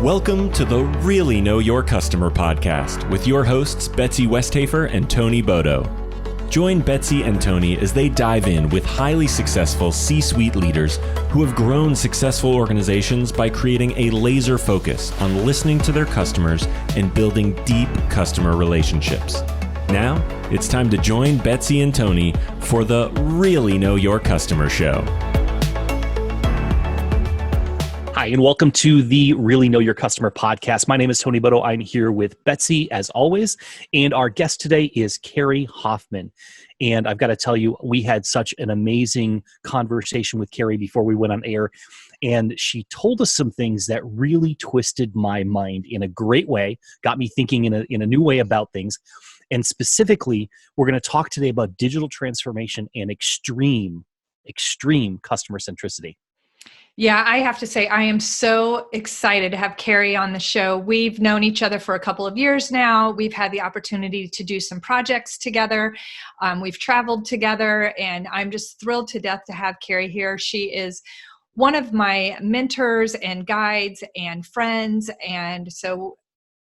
Welcome to the Really Know Your Customer podcast with your hosts, Betsy Westhafer and Tony Bodo. Join Betsy and Tony as they dive in with highly successful C-suite leaders who have grown successful organizations by creating a laser focus on listening to their customers and building deep customer relationships. Now, it's time to join Betsy and Tony for the Really Know Your Customer show. Hi, and welcome to the Really Know Your Customer podcast. My name is Tony Bodo. I'm here with Betsy, as always, and our guest today is Kerrie Hoffman. And I've got to tell you, we had such an amazing conversation with Kerrie before we went on air, and she told us some things that really twisted my mind in a great way, got me thinking in a new way about things. And specifically, we're going to talk today about digital transformation and extreme customer centricity. Yeah, I have to say, I am so excited to have Kerrie on the show. We've known each other for a couple of years now. We've had the opportunity to do some projects together. We've traveled together, and I'm just thrilled to death to have Kerrie here. She is one of my mentors and guides and friends. And so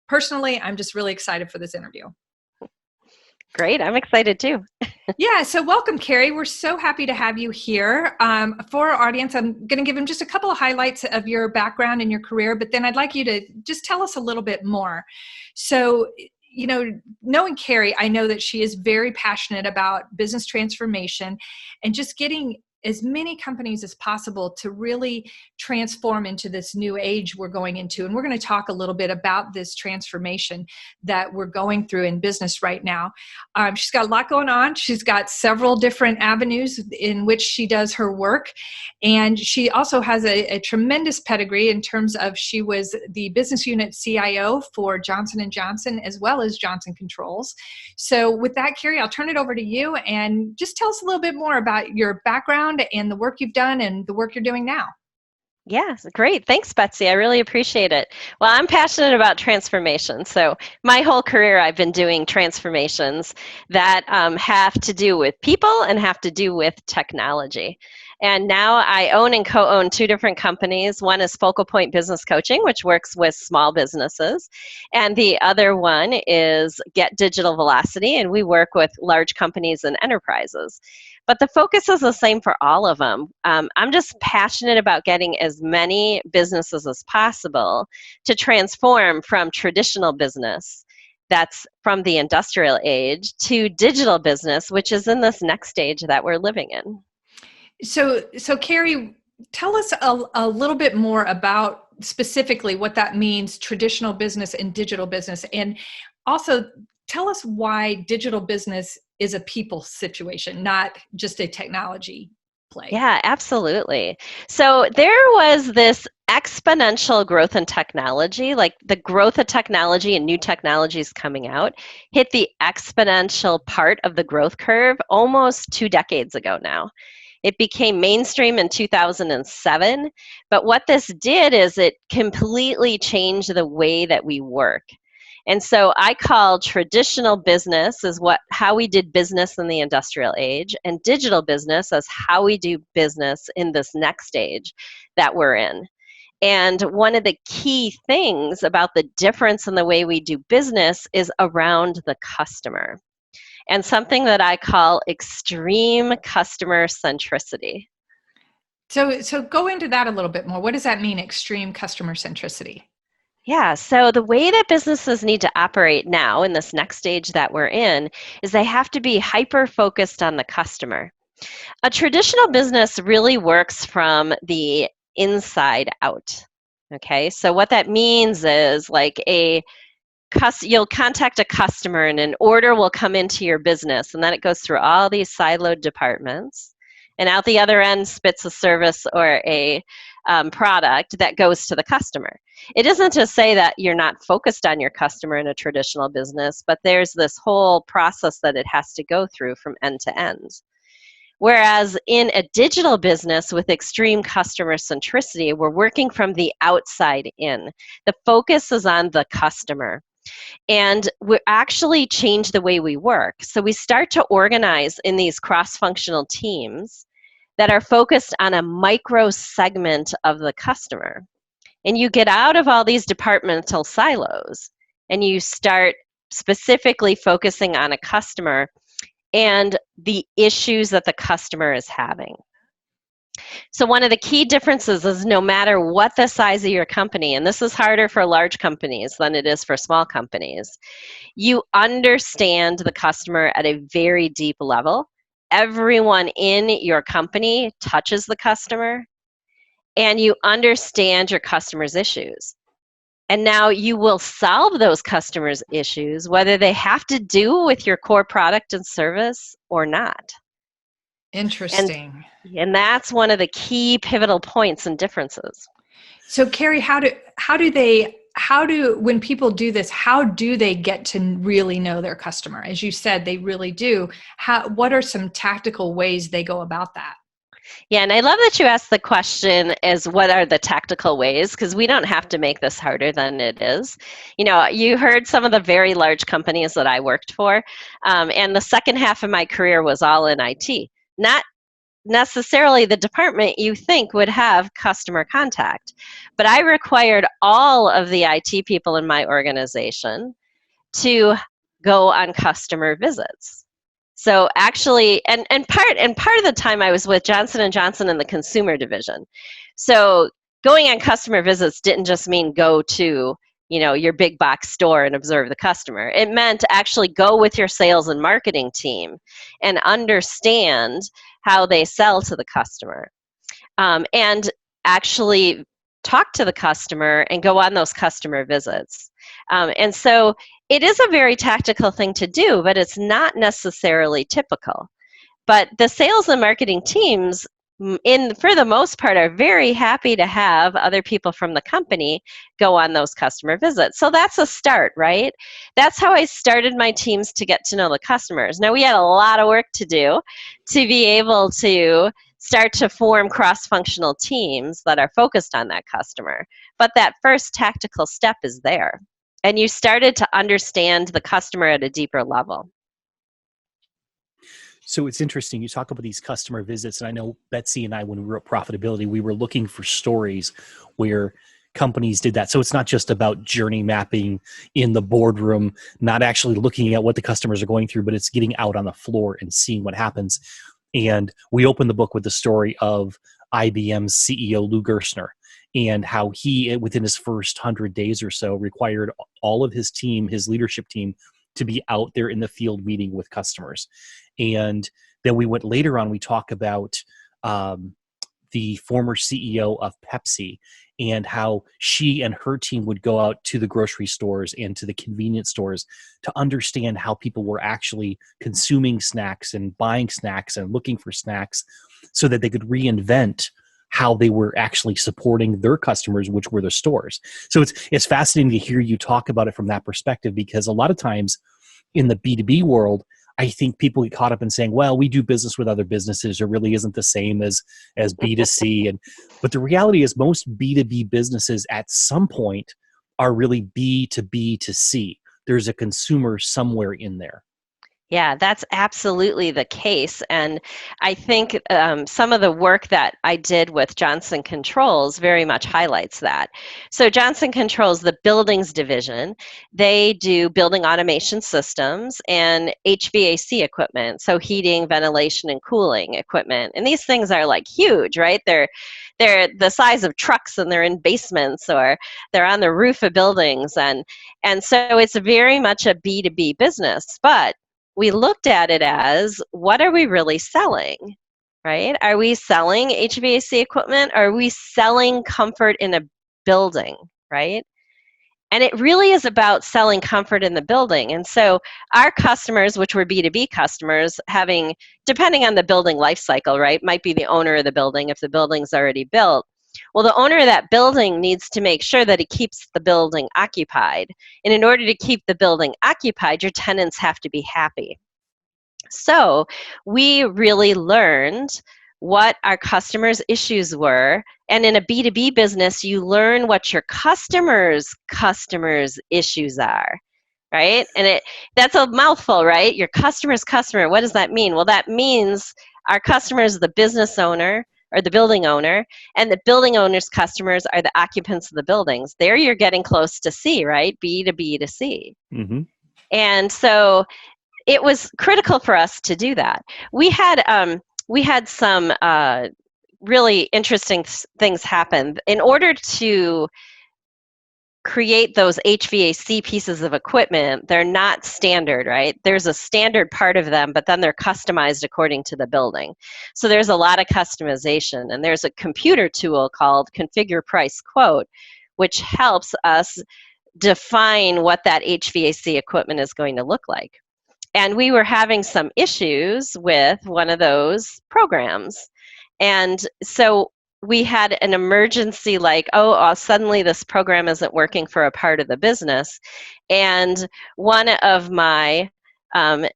personally, I'm just really excited for this interview. Great. I'm excited too. Yeah. So welcome, Kerrie. We're so happy to have you here. For our audience, I'm going to give them just a couple of highlights of your background and your career, but then I'd like you to just tell us a little bit more. So, knowing Kerrie, I know that she is very passionate about business transformation and just getting as many companies as possible to really transform into this new age we're going into. And we're going to talk a little bit about this transformation that we're going through in business right now. She's got a lot going on. She's got several different avenues in which she does her work. And she also has a tremendous pedigree in terms of she was the business unit CIO for Johnson & Johnson as well as Johnson Controls. So with that, Kerrie, I'll turn it over to you and just tell us a little bit more about your background and the work you've done and the work you're doing now. Yes, great. Thanks, Betsy. I really appreciate it. Well, I'm passionate about transformation. So my whole career, I've been doing transformations that have to do with people and have to do with technology. And now I own and co-own two different companies. One is Focal Point Business Coaching, which works with small businesses. And the other one is Get Digital Velocity, and we work with large companies and enterprises. But the focus is the same for all of them. I'm just passionate about getting as many businesses as possible to transform from traditional business that's from the industrial age to digital business, which is in this next stage that we're living in. So Kerrie, tell us a little bit more about specifically what that means, traditional business and digital business. And also tell us why digital business is a people situation, not just a technology play. Yeah, absolutely. So there was this exponential growth in technology, like the growth of technology and new technologies coming out, hit the exponential part of the growth curve almost 2 decades ago now. It became mainstream in 2007, but what this did is it completely changed the way that we work. And so I call traditional business is how we did business in the industrial age, and digital business as how we do business in this next stage that we're in. And one of the key things about the difference in the way we do business is around the customer, and something that I call extreme customer centricity. So go into that a little bit more. What does that mean, extreme customer centricity? Yeah, so the way that businesses need to operate now in this next stage that we're in is they have to be hyper-focused on the customer. A traditional business really works from the inside out, okay? So what that means is like you'll contact a customer and an order will come into your business, and then it goes through all these siloed departments, and out the other end spits a service or a product that goes to the customer. It isn't to say that you're not focused on your customer in a traditional business, but there's this whole process that it has to go through from end to end. Whereas in a digital business with extreme customer centricity, we're working from the outside in. The focus is on the customer. And we actually change the way we work. So we start to organize in these cross-functional teams that are focused on a micro segment of the customer. And you get out of all these departmental silos and you start specifically focusing on a customer and the issues that the customer is having. So one of the key differences is no matter what the size of your company, and this is harder for large companies than it is for small companies, you understand the customer at a very deep level. Everyone in your company touches the customer, and you understand your customer's issues. And now you will solve those customers' issues, whether they have to do with your core product and service or not. Interesting. And that's one of the key pivotal points and differences. So Kerrie, when people do this, how do they get to really know their customer? As you said, they really do. What are some tactical ways they go about that? Yeah, and I love that you asked the question as what are the tactical ways, because we don't have to make this harder than it is. You know, you heard some of the very large companies that I worked for, and the second half of my career was all in IT. Not necessarily the department you think would have customer contact, but I required all of the IT people in my organization to go on customer visits. So actually, and part of the time I was with Johnson & Johnson in the consumer division. So going on customer visits didn't just mean go to, you know, your big box store and observe the customer. It meant actually go with your sales and marketing team and understand how they sell to the customer, and actually talk to the customer and go on those customer visits. And so it is a very tactical thing to do, but it's not necessarily typical. But the sales and marketing teams, for the most part, are very happy to have other people from the company go on those customer visits. So that's a start, right? That's how I started my teams to get to know the customers. Now, we had a lot of work to do to be able to start to form cross-functional teams that are focused on that customer. But that first tactical step is there. And you started to understand the customer at a deeper level. So it's interesting. You talk about these customer visits, and I know Betsy and I, when we were at Profitability, we were looking for stories where companies did that. So it's not just about journey mapping in the boardroom, not actually looking at what the customers are going through, but it's getting out on the floor and seeing what happens. And we opened the book with the story of IBM's CEO, Lou Gerstner, and how he, within his first 100 days or so, required all of his team, his leadership team, to be out there in the field meeting with customers. And then we went later on, we talk about the former CEO of Pepsi and how she and her team would go out to the grocery stores and to the convenience stores to understand how people were actually consuming snacks and buying snacks and looking for snacks so that they could reinvent how they were actually supporting their customers, which were the stores. So it's fascinating to hear you talk about it from that perspective, because a lot of times in the B2B world, I think people get caught up in saying, well, we do business with other businesses. It really isn't the same as B2C. But the reality is most B2B businesses at some point are really B to B to C. There's a consumer somewhere in there. Yeah, that's absolutely the case. And I think some of the work that I did with Johnson Controls very much highlights that. So Johnson Controls, the buildings division, they do building automation systems and HVAC equipment, so heating, ventilation, and cooling equipment. And these things are like huge, right? They're the size of trucks, and they're in basements, or they're on the roof of buildings. And so it's very much a B2B business. But we looked at it as, what are we really selling, right? Are we selling HVAC equipment? Or are we selling comfort in a building, right? And it really is about selling comfort in the building. And so our customers, which were B2B customers, having, depending on the building life cycle, right, might be the owner of the building if the building's already built. Well, the owner of that building needs to make sure that he keeps the building occupied. And in order to keep the building occupied, your tenants have to be happy. So we really learned what our customers' issues were. And in a B2B business, you learn what your customers' issues are, right? And that's a mouthful, right? Your customer's customer. What does that mean? Well, that means our customer is the business owner, or the building owner, and the building owner's customers are the occupants of the buildings. There you're getting close to C, right? B to B to C. Mm-hmm. And so it was critical for us to do that. We had some really interesting things happen. In order to create those HVAC pieces of equipment, they're not standard, right? There's a standard part of them, but then they're customized according to the building. So there's a lot of customization, and there's a computer tool called Configure Price Quote, which helps us define what that HVAC equipment is going to look like. And we were having some issues with one of those programs. And so we had an emergency, like, suddenly this program isn't working for a part of the business. And one of my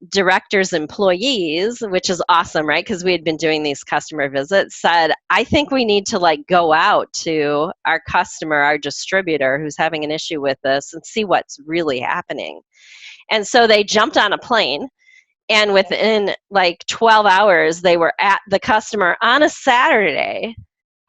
director's employees, which is awesome, right? Because we had been doing these customer visits, said, I think we need to go out to our customer, our distributor who's having an issue with this, and see what's really happening. And so they jumped on a plane, and within 12 hours, they were at the customer on a Saturday,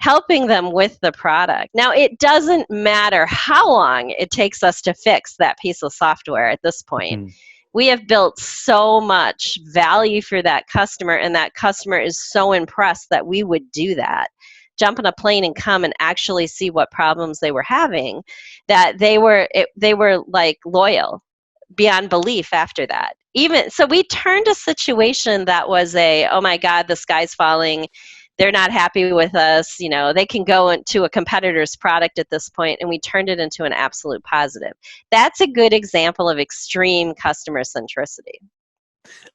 helping them with the product. Now, it doesn't matter how long it takes us to fix that piece of software at this point. Mm-hmm. We have built so much value for that customer, and that customer is so impressed that we would do that. Jump on a plane and come and actually see what problems they were having, that they were loyal beyond belief after that. Even so, we turned a situation that was oh my God, the sky's falling, they're not happy with us, they can go into a competitor's product at this point, and we turned it into an absolute positive. That's a good example of extreme customer centricity.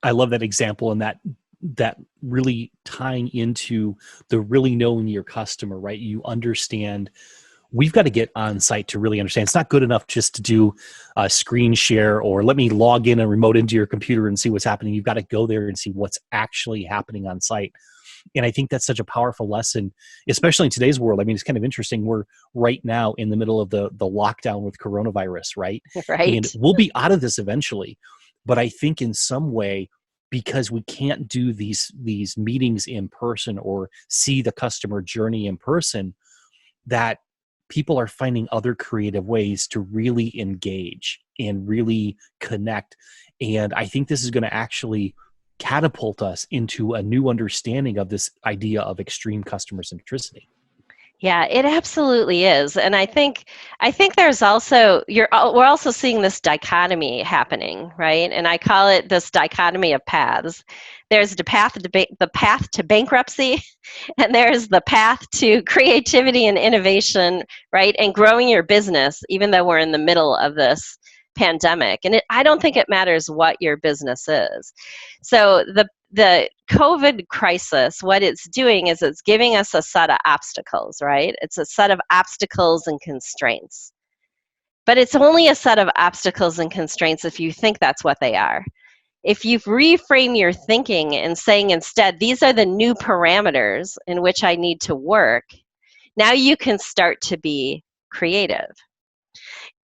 I love that example, and that really tying into the really knowing your customer, right? You understand. We've got to get on site to really understand. It's not good enough just to do a screen share or let me log in and remote into your computer and see what's happening. You've got to go there and see what's actually happening on site. And I think that's such a powerful lesson, especially in today's world. I mean, it's kind of interesting. We're right now in the middle of the lockdown with coronavirus, right? Right. And we'll be out of this eventually. But I think in some way, because we can't do these meetings in person or see the customer journey in person, that people are finding other creative ways to really engage and really connect. And I think this is going to actually catapult us into a new understanding of this idea of extreme customer centricity. Yeah, it absolutely is. And I think there's also, we're also seeing this dichotomy happening, right? And I call it this dichotomy of paths. There's the path to bankruptcy, and there's the path to creativity and innovation, right? And growing your business, even though we're in the middle of this pandemic. And I don't think it matters what your business is. So the COVID crisis, what it's doing is it's giving us a set of obstacles, right? It's a set of obstacles and constraints. But it's only a set of obstacles and constraints if you think that's what they are. If you reframe your thinking and saying instead, these are the new parameters in which I need to work, now you can start to be creative.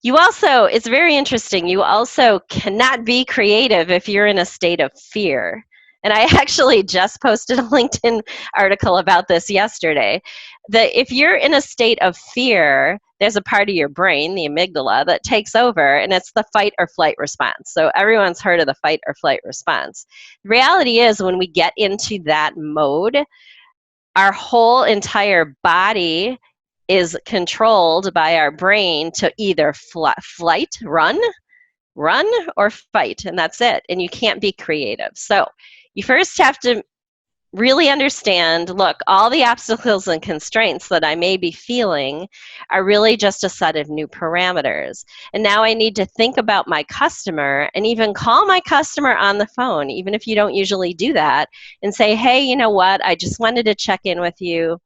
You also, it's very interesting, you also cannot be creative if you're in a state of fear. And I actually just posted a LinkedIn article about this yesterday. That if you're in a state of fear, there's a part of your brain, the amygdala, that takes over, and it's the fight or flight response. So everyone's heard of the fight or flight response. The reality is, when we get into that mode, our whole entire body is controlled by our brain to either flight, run, or fight, and that's it. And you can't be creative. So you first have to really understand, look, all the obstacles and constraints that I may be feeling are really just a set of new parameters. And now I need to think about my customer and even call my customer on the phone, even if you don't usually do that, and say, hey, you know what? I just wanted to check in with you.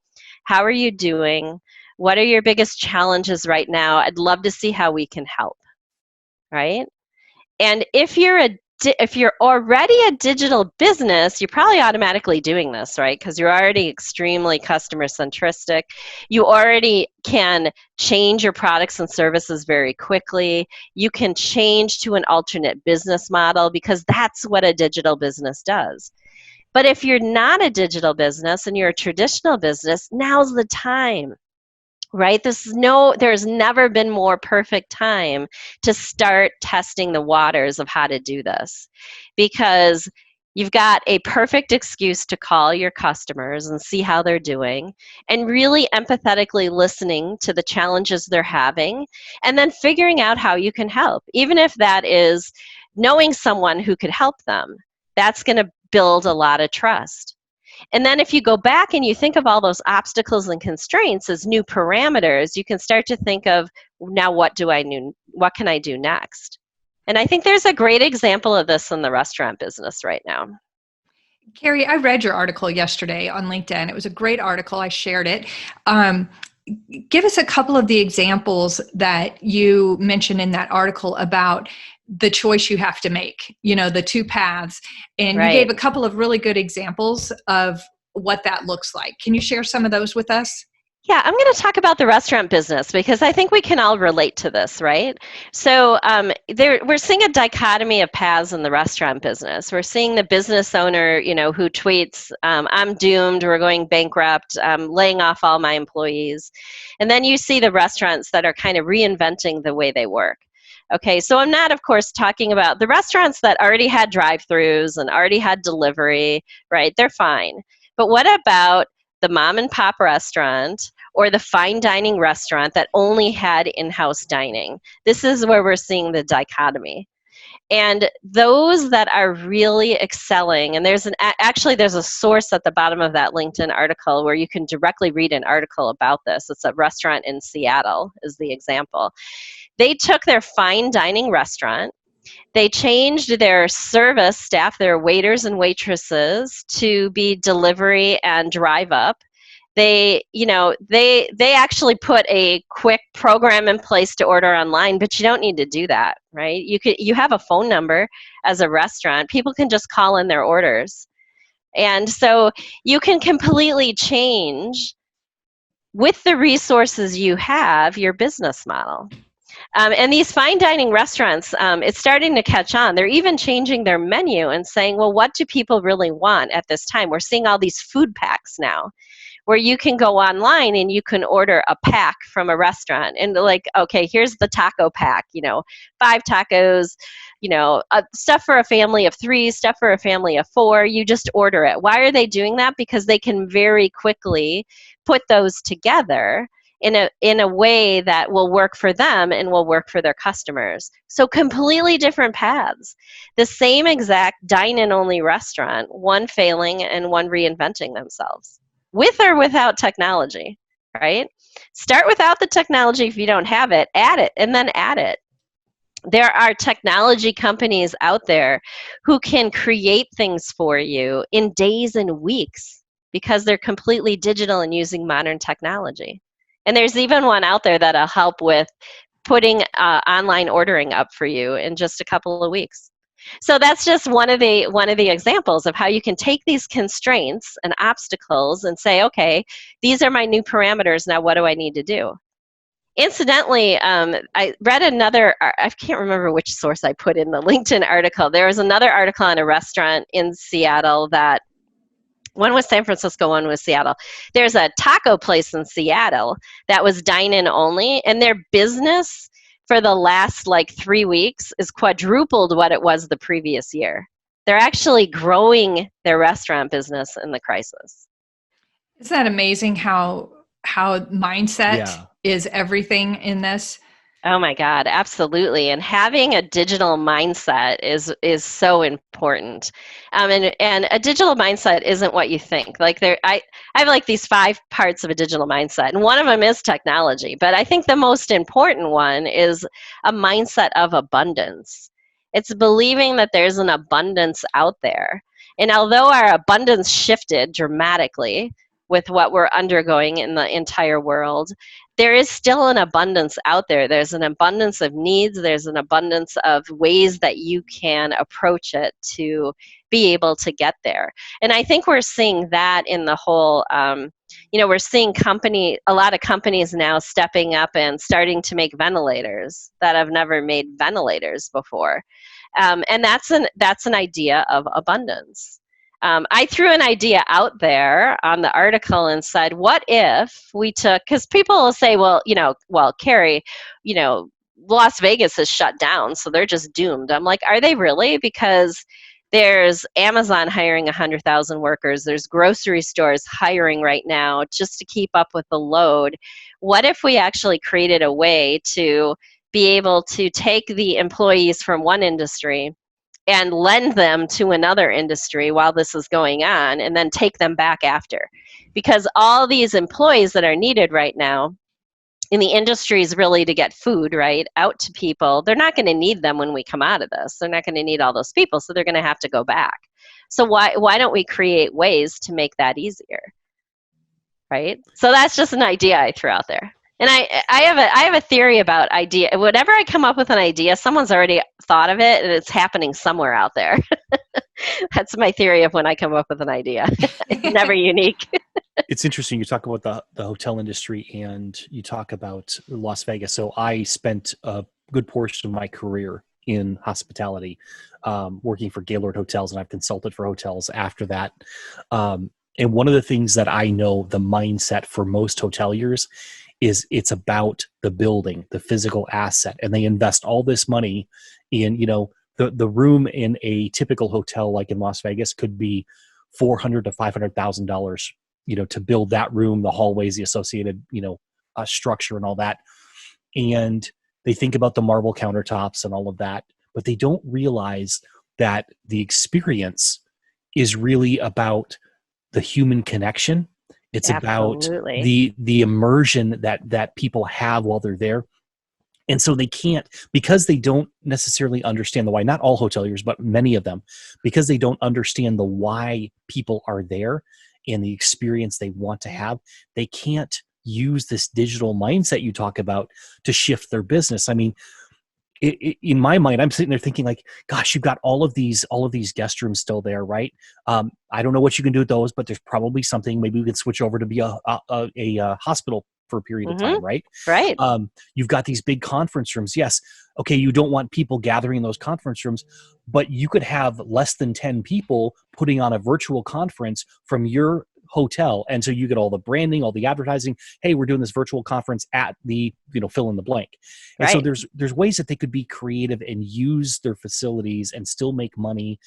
How are you doing? What are your biggest challenges right now? I'd love to see how we can help, right? And if you're already a digital business, you're probably automatically doing this, right? Because you're already extremely customer centristic. You already can change your products and services very quickly. You can change to an alternate business model because that's what a digital business does. But if you're not a digital business and you're a traditional business, now's the time. Right? There's never been more perfect time to start testing the waters of how to do this, because you've got a perfect excuse to call your customers and see how they're doing, and really empathetically listening to the challenges they're having, and then figuring out how you can help, even if that is knowing someone who could help them. That's going to build a lot of trust. And then if you go back and you think of all those obstacles and constraints as new parameters, you can start to think of, now what can I do next? And I think there's a great example of this in the restaurant business right now. Kerrie, I read your article yesterday on LinkedIn. It was a great article. I shared it. Give us a couple of the examples that you mentioned in that article about the choice you have to make, the two paths. And Right. You gave a couple of really good examples of what that looks like. Can you share some of those with us? Yeah, I'm going to talk about the restaurant business because I think we can all relate to this, right? So we're seeing a dichotomy of paths in the restaurant business. We're seeing the business owner, who tweets, I'm doomed, we're going bankrupt, I'm laying off all my employees. And then you see the restaurants that are kind of reinventing the way they work. Okay, so I'm not, of course, talking about the restaurants that already had drive-thrus and already had delivery, right? They're fine. But what about the mom and pop restaurant or the fine dining restaurant that only had in-house dining? This is where we're seeing the dichotomy. And those that are really excelling, and there's a source at the bottom of that LinkedIn article where you can directly read an article about this. It's a restaurant in Seattle is the example. They took their fine dining restaurant, they changed their service staff, their waiters and waitresses, to be delivery and drive up. They actually put a quick program in place to order online, but you don't need to do that, right? You have a phone number as a restaurant. People can just call in their orders. And so you can completely change, with the resources you have, your business model. And these fine dining restaurants, it's starting to catch on. They're even changing their menu and saying, well, what do people really want at this time? We're seeing all these food packs now, where you can go online and you can order a pack from a restaurant. And like, okay, here's the taco pack, 5 tacos, stuff for a family of 3, stuff for a family of 4. You just order it. Why are they doing that? Because they can very quickly put those together in a way that will work for them and will work for their customers. So completely different paths. The same exact dine-in only restaurant, one failing and one reinventing themselves, with or without technology, right? Start without the technology if you don't have it, add it, and then add it. There are technology companies out there who can create things for you in days and weeks because they're completely digital and using modern technology. And there's even one out there that'll help with putting online ordering up for you in just a couple of weeks. So that's just one of the examples of how you can take these constraints and obstacles and say, okay, these are my new parameters. Now, what do I need to do? Incidentally, I read I can't remember which source I put in the LinkedIn article. There was another article on a restaurant in Seattle that, one was San Francisco, one was Seattle. There's a taco place in Seattle that was dine-in only, and their business for the last 3 weeks is quadrupled what it was the previous year. They're actually growing their restaurant business in the crisis. Isn't that amazing how mindset is everything in this? Oh my God, absolutely. And having a digital mindset is so important. And a digital mindset isn't what you think. I have these 5 parts of a digital mindset, and one of them is technology. But I think the most important one is a mindset of abundance. It's believing that there's an abundance out there. And although our abundance shifted dramatically with what we're undergoing in the entire world, there is still an abundance out there. There's an abundance of needs. There's an abundance of ways that you can approach it to be able to get there. And I think we're seeing that in the whole, we're seeing a lot of companies now stepping up and starting to make ventilators that have never made ventilators before. And that's an idea of abundance. I threw an idea out there on the article and said, what if we took, because people will say, well, Kerrie, Las Vegas is shut down, so they're just doomed. I'm like, are they really? Because there's Amazon hiring 100,000 workers. There's grocery stores hiring right now just to keep up with the load. What if we actually created a way to be able to take the employees from one industry and lend them to another industry while this is going on, and then take them back after? Because all these employees that are needed right now in the industries really to get food, right, out to people, they're not going to need them when we come out of this. They're not going to need all those people, so they're going to have to go back. So why don't we create ways to make that easier, right? So that's just an idea I threw out there. And I have a theory about idea. Whenever I come up with an idea, someone's already thought of it, and it's happening somewhere out there. That's my theory of when I come up with an idea. It's never unique. It's interesting. You talk about the hotel industry, and you talk about Las Vegas. So I spent a good portion of my career in hospitality, working for Gaylord Hotels, and I've consulted for hotels after that. And one of the things that I know, the mindset for most hoteliers, is it's about the building, the physical asset, and they invest all this money in, the room in a typical hotel like in Las Vegas could be $400,000 to $500,000, to build that room, the hallways, the associated, structure and all that. And they think about the marble countertops and all of that, but they don't realize that the experience is really about the human connection. It's Absolutely. about the immersion that people have while they're there. And so they can't, because they don't necessarily understand the why, not all hoteliers, but many of them, because they don't understand the why people are there and the experience they want to have, they can't use this digital mindset you talk about to shift their business. I mean, in my mind, I'm sitting there thinking like, gosh, you've got all of these guest rooms still there, right? I don't know what you can do with those, but there's probably something. Maybe we can switch over to be a hospital for a period of time, right? Right. You've got these big conference rooms. Yes. Okay. You don't want people gathering in those conference rooms, but you could have less than 10 people putting on a virtual conference from your hotel. And so you get all the branding, all the advertising. Hey, we're doing this virtual conference at the, fill in the blank. And so there's ways that they could be creative and use their facilities and still make money.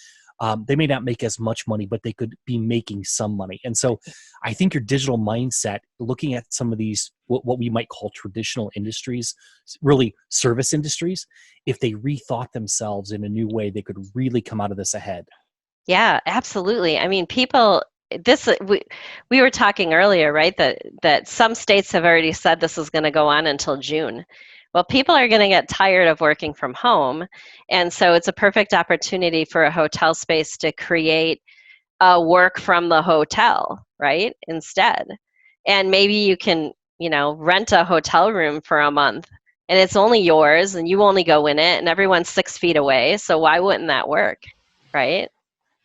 They may not make as much money, but they could be making some money. And so I think your digital mindset, looking at some of these, what we might call traditional industries, really service industries, if they rethought themselves in a new way, they could really come out of this ahead. Yeah, absolutely. I mean, people, we were talking earlier, right, that some states have already said this is going to go on until June. Well, people are going to get tired of working from home, and so it's a perfect opportunity for a hotel space to create work from the hotel, right, instead. And maybe you can, rent a hotel room for a month, and it's only yours, and you only go in it, and everyone's 6 feet away, so why wouldn't that work, right?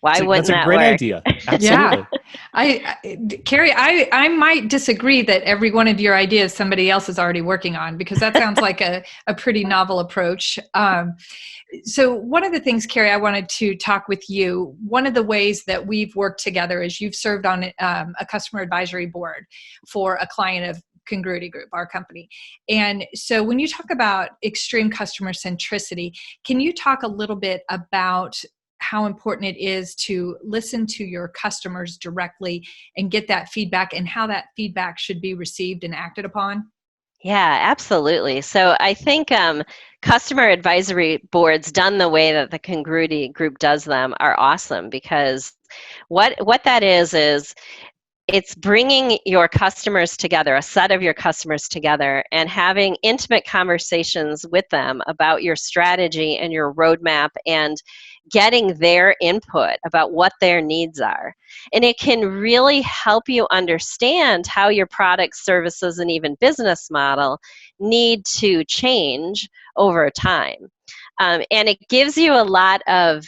Why wouldn't that work? That's a great idea. Absolutely. Yeah. Kerrie, I might disagree that every one of your ideas somebody else is already working on, because that sounds like a pretty novel approach. So one of the things, Kerrie, I wanted to talk with you, one of the ways that we've worked together is you've served on a customer advisory board for a client of Congruity Group, our company. And so when you talk about extreme customer centricity, can you talk a little bit about how important it is to listen to your customers directly and get that feedback, and how that feedback should be received and acted upon? Yeah, absolutely. So I think customer advisory boards done the way that the Congruity Group does them are awesome, because what that is it's bringing your customers together, a set of your customers together, and having intimate conversations with them about your strategy and your roadmap, and getting their input about what their needs are. And it can really help you understand how your products, services, and even business model need to change over time. And it gives you a lot of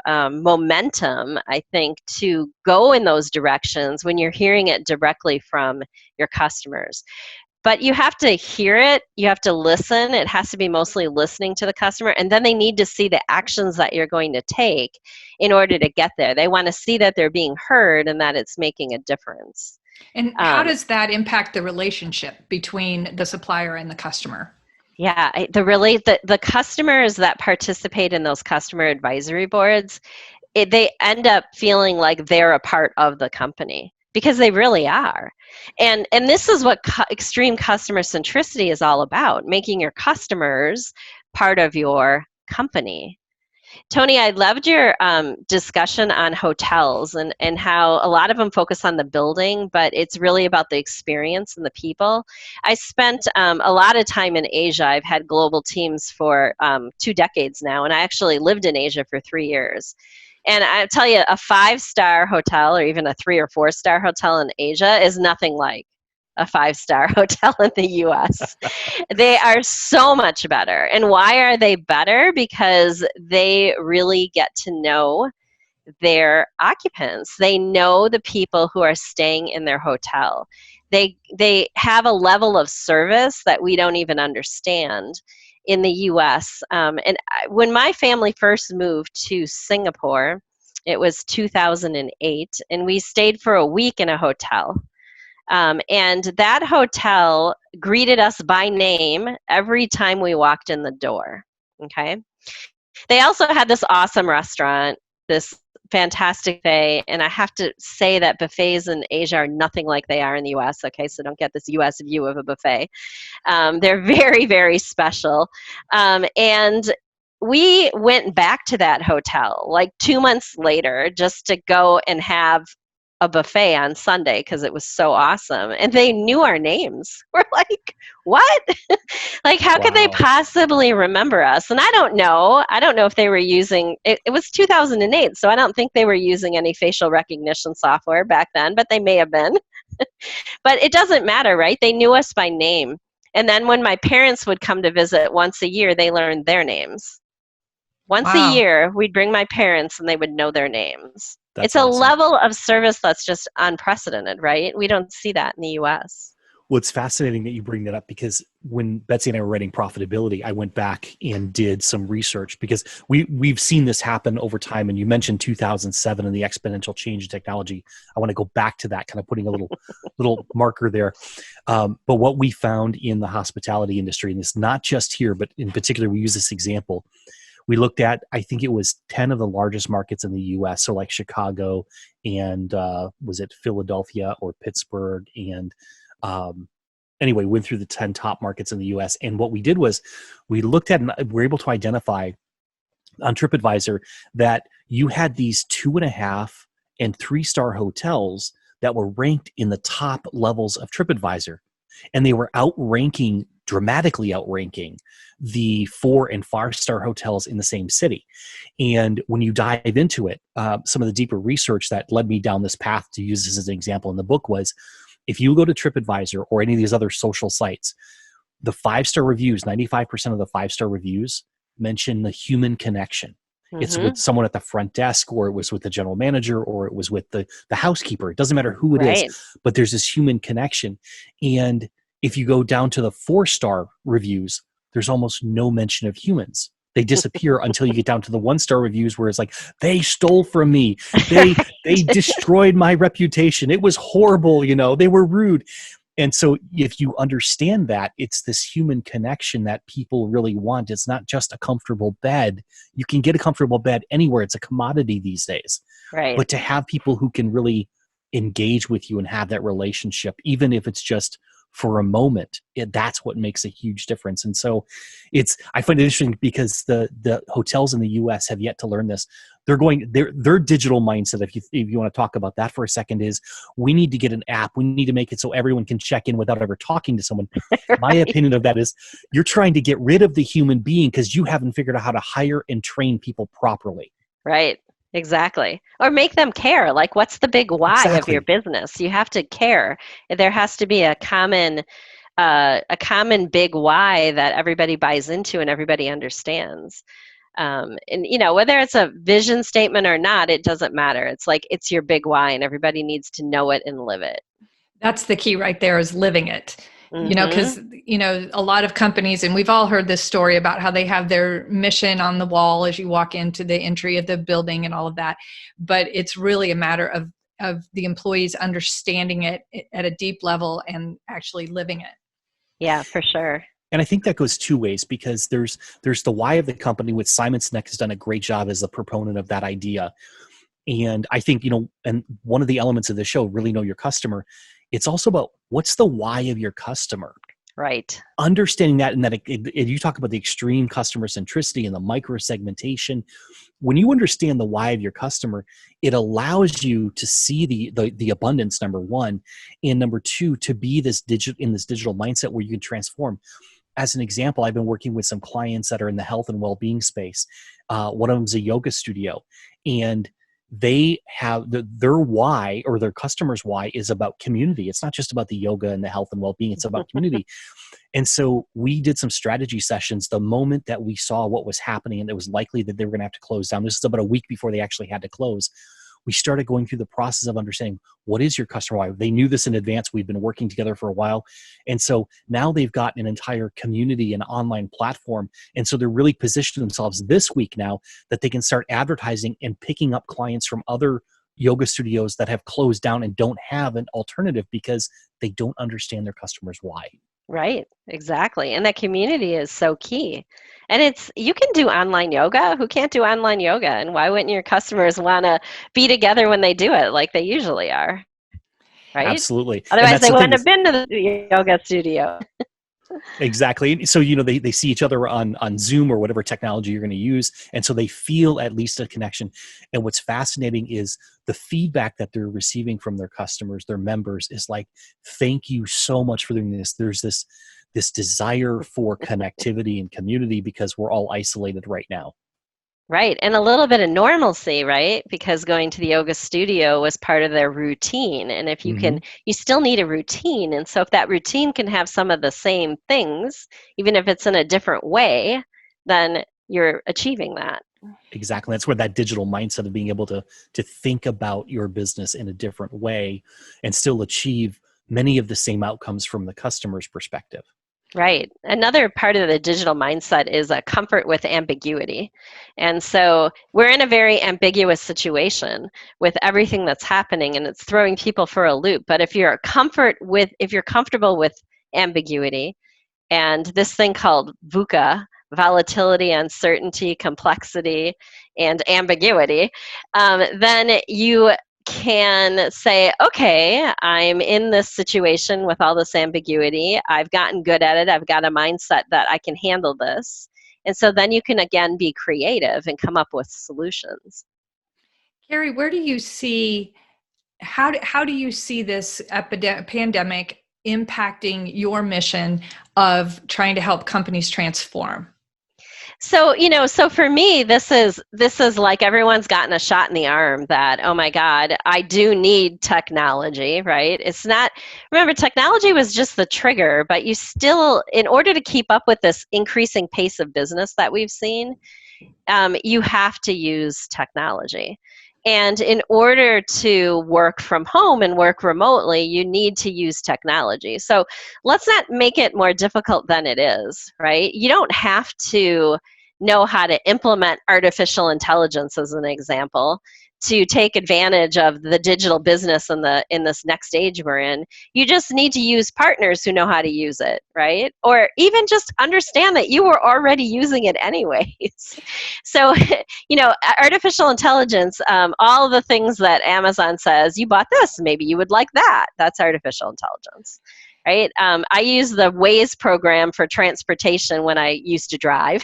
momentum, I think, to go in those directions when you're hearing it directly from your customers. But you have to hear it. You have to listen. It has to be mostly listening to the customer. And then they need to see the actions that you're going to take in order to get there. They want to see that they're being heard and that it's making a difference. And how does that impact the relationship between the supplier and the customer? Yeah, the customers that participate in those customer advisory boards, they end up feeling like they're a part of the company because they really are. And this is what extreme customer centricity is all about, making your customers part of your company. Tony, I loved your discussion on hotels and how a lot of them focus on the building, but it's really about the experience and the people. I spent a lot of time in Asia. I've had global teams for 2 decades now, and I actually lived in Asia for 3 years. And I tell you, a 5-star hotel or even a 3 or 4-star hotel in Asia is nothing like a 5-star hotel in the US. They are so much better. And why are they better? Because they really get to know their occupants. They know the people who are staying in their hotel. They have a level of service that we don't even understand in the US. When my family first moved to Singapore, it was 2008, and we stayed for a week in a hotel. And that hotel greeted us by name every time we walked in the door. Okay. They also had this awesome restaurant, this fantastic buffet. And I have to say that buffets in Asia are nothing like they are in the US. Okay. So don't get this US view of a buffet. They're very, very special. And we went back to that hotel like 2 months later just to go and have a buffet on Sunday because it was so awesome. And they knew our names. We're like, what? Like, how could they possibly remember us? And I don't know if they were using, it was 2008, so I don't think they were using any facial recognition software back then, but they may have been. But it doesn't matter, right? They knew us by name. And then when my parents would come to visit once a year, they learned their names. Once a year, we'd bring my parents and they would know their names. It's a level of service that's just unprecedented, right? We don't see that in the US. Well, it's fascinating that you bring that up because when Betsy and I were writing profitability, I went back and did some research because we've seen this happen over time. And you mentioned 2007 and the exponential change in technology. I want to go back to that, kind of putting a little marker there. But what we found in the hospitality industry, and it's not just here, but in particular, we use this example. We looked at, I think it was 10 of the largest markets in the U.S., so like Chicago and was it Philadelphia or Pittsburgh? And anyway, went through the 10 top markets in the U.S. And what we did was we looked at and we were able to identify on TripAdvisor that you had these 2.5 and 3-star hotels that were ranked in the top levels of TripAdvisor. And they were dramatically outranking the 4 and 5-star hotels in the same city. And when you dive into it, some of the deeper research that led me down this path to use this as an example in the book was, if you go to TripAdvisor or any of these other social sites, the 5-star reviews, 95% of the 5-star reviews mention the human connection. Mm-hmm. It's with someone at the front desk, or it was with the general manager, or it was with the housekeeper. It doesn't matter who it is, but there's this human connection. And if you go down to the 4-star reviews, there's almost no mention of humans. They disappear until you get down to the 1-star reviews where it's like, they stole from me. They destroyed my reputation. It was horrible. They were rude. And so if you understand that, it's this human connection that people really want. It's not just a comfortable bed. You can get a comfortable bed anywhere. It's a commodity these days. Right. But to have people who can really engage with you and have that relationship, even if it's just for a moment, that's what makes a huge difference. And so I find it interesting because the hotels in the US have yet to learn this. Their digital mindset, if you want to talk about that for a second, is we need to get an app. We need to make it so everyone can check in without ever talking to someone. Right. My opinion of that is you're trying to get rid of the human being because you haven't figured out how to hire and train people properly. Right. Exactly. Or make them care. Like, what's the big why of your business? You have to care. There has to be a common big why that everybody buys into and everybody understands. And whether it's a vision statement or not, it doesn't matter. It's like, it's your big why and everybody needs to know it and live it. That's the key right there, is living it. Because, a lot of companies, and we've all heard this story about how they have their mission on the wall as you walk into the entry of the building and all of that. But it's really a matter of the employees understanding it at a deep level and actually living it. Yeah, for sure. And I think that goes two ways, because there's the why of the company, which Simon Sinek has done a great job as a proponent of that idea. And I think, and one of the elements of the show, Really Know Your Customer, it's also about what's the why of your customer. Right. Understanding that, and that you talk about the extreme customer centricity and the micro segmentation. When you understand the why of your customer, it allows you to see the abundance, number one, and number two, to be in this digital mindset where you can transform. As an example, I've been working with some clients that are in the health and well-being space. One of them is a yoga studio, and they have their why, or their customer's why, is about community. It's not just about the yoga and the health and well-being, it's about community. And so we did some strategy sessions the moment that we saw what was happening, and it was likely that they were going to have to close down. This is about a week before they actually had to close. We started going through the process of understanding, what is your customer why? They knew this in advance. We've been working together for a while. And so now they've got an entire community and online platform. And so they're really positioning themselves this week now that they can start advertising and picking up clients from other yoga studios that have closed down and don't have an alternative because they don't understand their customers why. Right, exactly. And that community is so key. And you can do online yoga. Who can't do online yoga? And why wouldn't your customers want to be together when they do it like they usually are? Right? Absolutely. Otherwise, they wouldn't have been to the yoga studio. Exactly. So, they see each other on Zoom or whatever technology you're going to use. And so they feel at least a connection. And what's fascinating is the feedback that they're receiving from their customers, their members, is like, thank you so much for doing this. There's this desire for connectivity and community because we're all isolated right now. Right. And a little bit of normalcy, right? Because going to the yoga studio was part of their routine. And if you you still need a routine. And so if that routine can have some of the same things, even if it's in a different way, then you're achieving that. Exactly. That's where that digital mindset of being able to think about your business in a different way and still achieve many of the same outcomes from the customer's perspective. Right. Another part of the digital mindset is a comfort with ambiguity. And so we're in a very ambiguous situation with everything that's happening, and it's throwing people for a loop. But if you're comfortable with ambiguity, and this thing called VUCA, volatility, uncertainty, complexity, and ambiguity, then you can say, okay, I'm in this situation with all this ambiguity. I've gotten good at it. I've got a mindset that I can handle this. And so then you can, again, be creative and come up with solutions. Kerrie, where do you see, how do you see this pandemic impacting your mission of trying to help companies transform? So, so for me, this is like everyone's gotten a shot in the arm that, oh my God, I do need technology, right? Remember, technology was just the trigger, but you still, in order to keep up with this increasing pace of business that we've seen, you have to use technology. And in order to work from home and work remotely, you need to use technology. So let's not make it more difficult than it is, right? You don't have to know how to implement artificial intelligence, as an example, to take advantage of the digital business in this next stage we're in. You just need to use partners who know how to use it, right? Or even just understand that you were already using it anyways. So, artificial intelligence, all the things that Amazon says, you bought this, maybe you would like that. That's artificial intelligence. Right? I use the Waze program for transportation when I used to drive.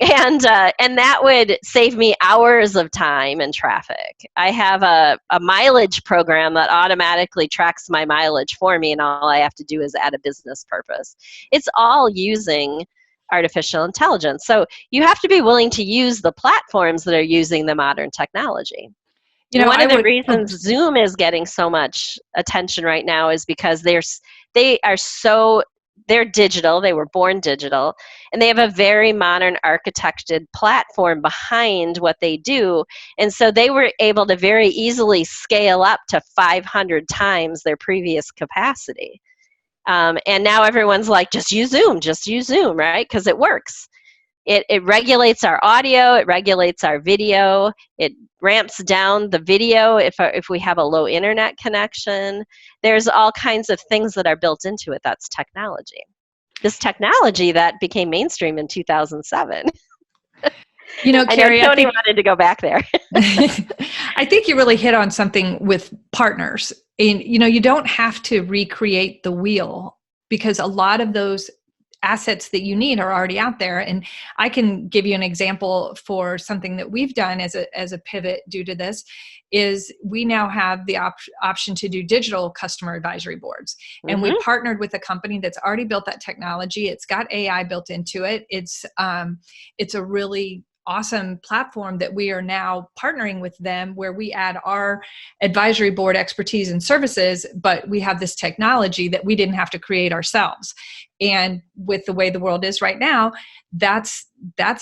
And that would save me hours of time in traffic. I have a mileage program that automatically tracks my mileage for me, and all I have to do is add a business purpose. It's all using artificial intelligence. So you have to be willing to use the platforms that are using the modern technology. One of the reasons Zoom is getting so much attention right now is because they're digital. They were born digital, and they have a very modern architected platform behind what they do. And so they were able to very easily scale up to 500 times their previous capacity. And now everyone's like, just use Zoom, right? Because it works. It regulates our audio, it regulates our video, it ramps down the video if we have a low internet connection. There's all kinds of things that are built into it. That's technology. This technology that became mainstream in 2007. You know, Kerrie, I know Tony wanted to go back there. I think you really hit on something with partners. And, you don't have to recreate the wheel, because a lot of those assets that you need are already out there. And I can give you an example for something that we've done as a pivot due to this, is we now have the option to do digital customer advisory boards. And we partnered with a company that's already built that technology. It's got AI built into it. It's a really awesome platform that we are now partnering with them, where we add our advisory board expertise and services, but we have this technology that we didn't have to create ourselves. And with the way the world is right now, that's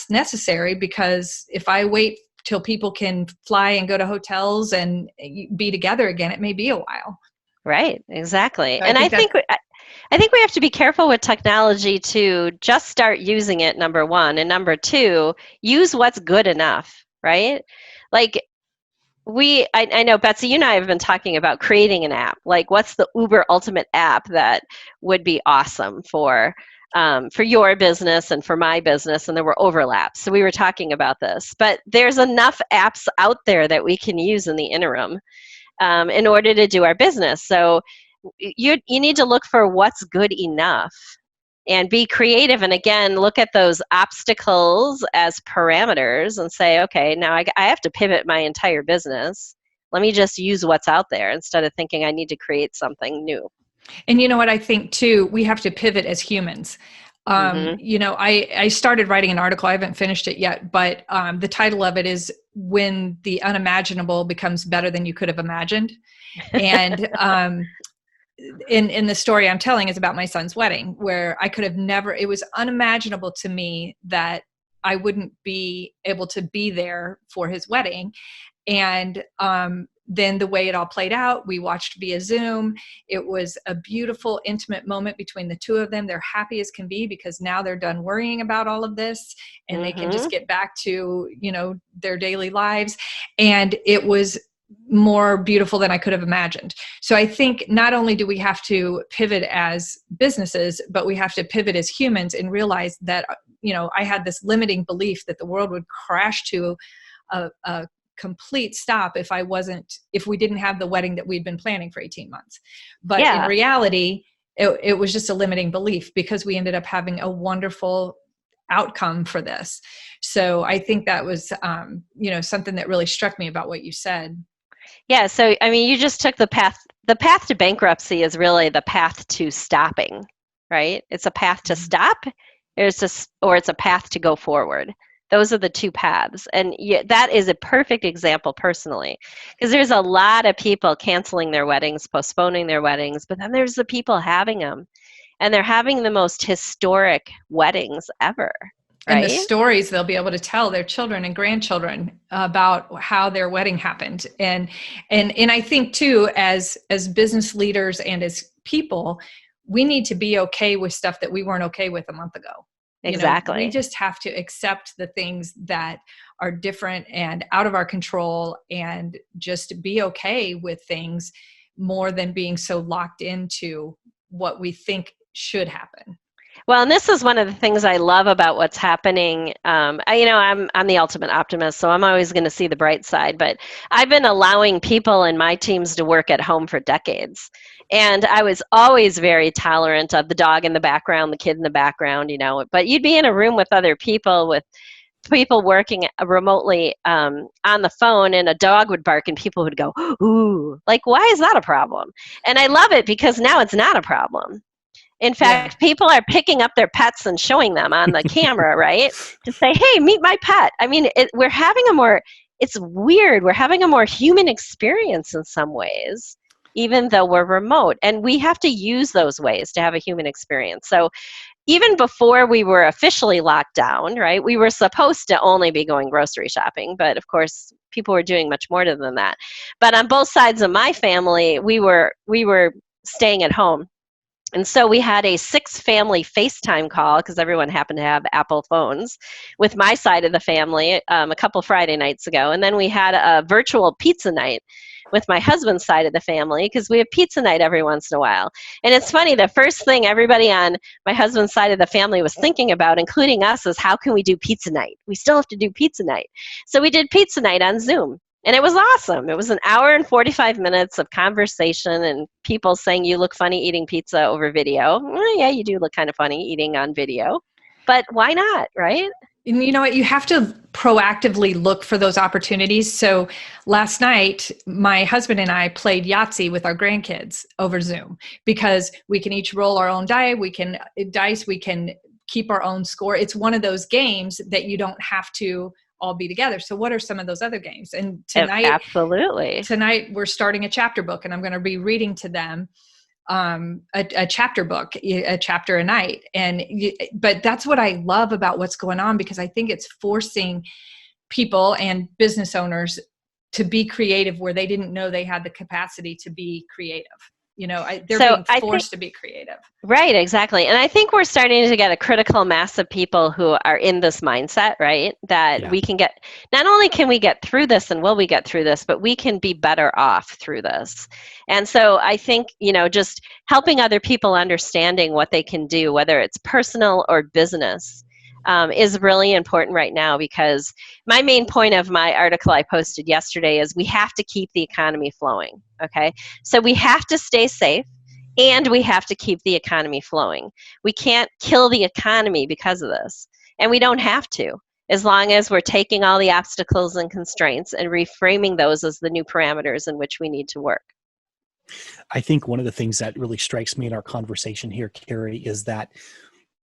necessary, because if I wait till people can fly and go to hotels and be together again, it may be a while. Right, exactly. So and I think we have to be careful with technology to just start using it, number one. And number two, use what's good enough, right? Like I know, Betsy, you and I have been talking about creating an app. Like, what's the uber ultimate app that would be awesome for your business and for my business? And there were overlaps. So we were talking about this. But there's enough apps out there that we can use in the interim in order to do our business. So you need to look for what's good enough and be creative. And again, look at those obstacles as parameters and say, okay, now I have to pivot my entire business. Let me just use what's out there instead of thinking I need to create something new. And you know what I think too, we have to pivot as humans. I started writing an article. I haven't finished it yet, but the title of it is When the Unimaginable Becomes Better Than You Could Have Imagined. And in the story I'm telling is about my son's wedding, where I could have never, it was unimaginable to me that I wouldn't be able to be there for his wedding. And then the way it all played out, we watched via Zoom. It was a beautiful, intimate moment between the two of them. They're happy as can be, because now they're done worrying about all of this, and they can just get back to, their daily lives. And it was more beautiful than I could have imagined. So I think not only do we have to pivot as businesses, but we have to pivot as humans and realize that, I had this limiting belief that the world would crash to a complete stop if we didn't have the wedding that we'd been planning for 18 months. But in reality, it was just a limiting belief, because we ended up having a wonderful outcome for this. So I think that was, something that really struck me about what you said. Yeah. So, you just took the path to bankruptcy is really the path to stopping, right? It's a path to stop, or it's a path to go forward. Those are the two paths. And that is a perfect example personally, because there's a lot of people canceling their weddings, postponing their weddings, but then there's the people having them, and they're having the most historic weddings ever. Right? And the stories they'll be able to tell their children and grandchildren about how their wedding happened. And I think too, as business leaders and as people, we need to be okay with stuff that we weren't okay with a month ago. Exactly. We just have to accept the things that are different and out of our control, and just be okay with things more than being so locked into what we think should happen. Well, and this is one of the things I love about what's happening. I'm the ultimate optimist, so I'm always going to see the bright side. But I've been allowing people in my teams to work at home for decades. And I was always very tolerant of the dog in the background, the kid in the background, But you'd be in a room with other people, with people working remotely on the phone, and a dog would bark and people would go, ooh, like, why is that a problem? And I love it because now it's not a problem. In fact, people are picking up their pets and showing them on the camera, right? To say, hey, meet my pet. We're having it's weird. We're having a more human experience in some ways, even though we're remote. And we have to use those ways to have a human experience. So even before we were officially locked down, right, we were supposed to only be going grocery shopping. But of course, people were doing much more than that. But on both sides of my family, we were staying at home. And so we had a 6-family FaceTime call because everyone happened to have Apple phones with my side of the family a couple Friday nights ago. And then we had a virtual pizza night with my husband's side of the family because we have pizza night every once in a while. And it's funny, the first thing everybody on my husband's side of the family was thinking about, including us, is how can we do pizza night? We still have to do pizza night. So we did pizza night on Zoom. And it was awesome. It was an hour and 45 minutes of conversation and people saying, you look funny eating pizza over video. Well, yeah, you do look kind of funny eating on video. But why not, right? And you know what? You have to proactively look for those opportunities. So last night, my husband and I played Yahtzee with our grandkids over Zoom because we can each roll our own we can keep our own score. It's one of those games that you don't have to all be together. So what are some of those other games? And tonight we're starting a chapter book, and I'm going to be reading to them a chapter book, a chapter a night. But that's what I love about what's going on, because I think it's forcing people and business owners to be creative where they didn't know they had the capacity to be creative. They're being forced to be creative. Right, exactly. And I think we're starting to get a critical mass of people who are in this mindset, right? That we can not only can we get through this and will we get through this, but we can be better off through this. And so I think, just helping other people understanding what they can do, whether it's personal or business, is really important right now, because my main point of my article I posted yesterday is we have to keep the economy flowing, okay? So we have to stay safe and we have to keep the economy flowing. We can't kill the economy because of this, and we don't have to, as long as we're taking all the obstacles and constraints and reframing those as the new parameters in which we need to work. I think one of the things that really strikes me in our conversation here, Kerrie, is that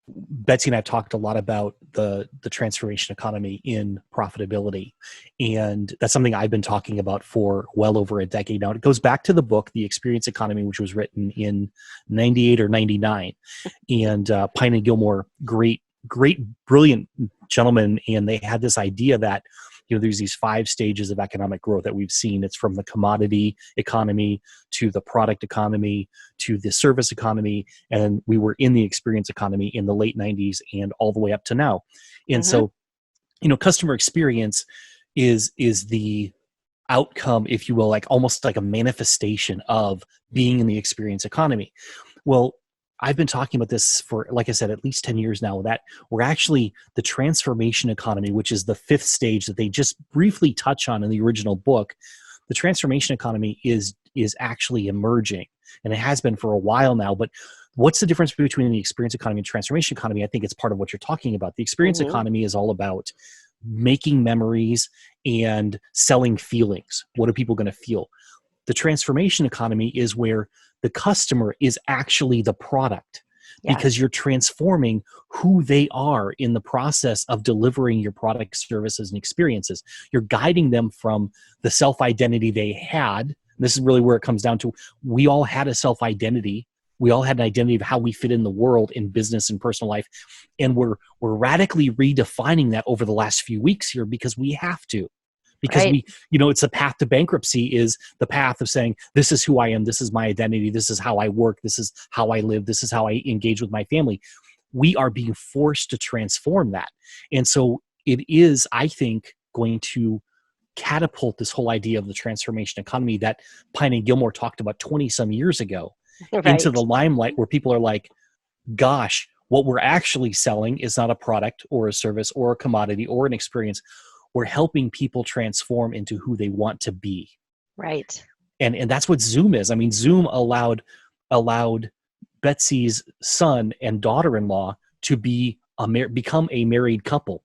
Betsy and I have talked a lot about the transformation economy in profitability. And that's something I've been talking about for well over a decade now. It goes back to the book, The Experience Economy, which was written in 98 or 99. And Pine and Gilmore, great, brilliant gentlemen. And they had this idea that, there's these 5 stages of economic growth that we've seen. It's from the commodity economy to the product economy to the service economy. And we were in the experience economy in the late 90s and all the way up to now. And so, customer experience is the outcome, if you will, like almost like a manifestation of being in the experience economy. Well, I've been talking about this for, like I said, at least 10 years now, that we're actually the transformation economy, which is the 5th stage that they just briefly touch on in the original book. The transformation economy is actually emerging, and it has been for a while now. But what's the difference between the experience economy and transformation economy? I think it's part of what you're talking about. The experience economy is all about making memories and selling feelings. What are people going to feel? The transformation economy is where the customer is actually the product, because you're transforming who they are in the process of delivering your product, services, and experiences. You're guiding them from the self-identity they had. This is really where it comes down to. We all had a self-identity. We all had an identity of how we fit in the world, in business and personal life. And we're radically redefining that over the last few weeks here, because we have to. Because it's the path to bankruptcy is the path of saying, this is who I am, this is my identity, this is how I work, this is how I live, this is how I engage with my family. We are being forced to transform that. And so it is, I think, going to catapult this whole idea of the transformation economy that Pine and Gilmore talked about 20 some years ago into the limelight, where people are like, gosh, what we're actually selling is not a product or a service or a commodity or an experience. We're helping people transform into who they want to be. Right. And that's what Zoom is. I mean, Zoom allowed Betsy's son and daughter-in-law to become a married couple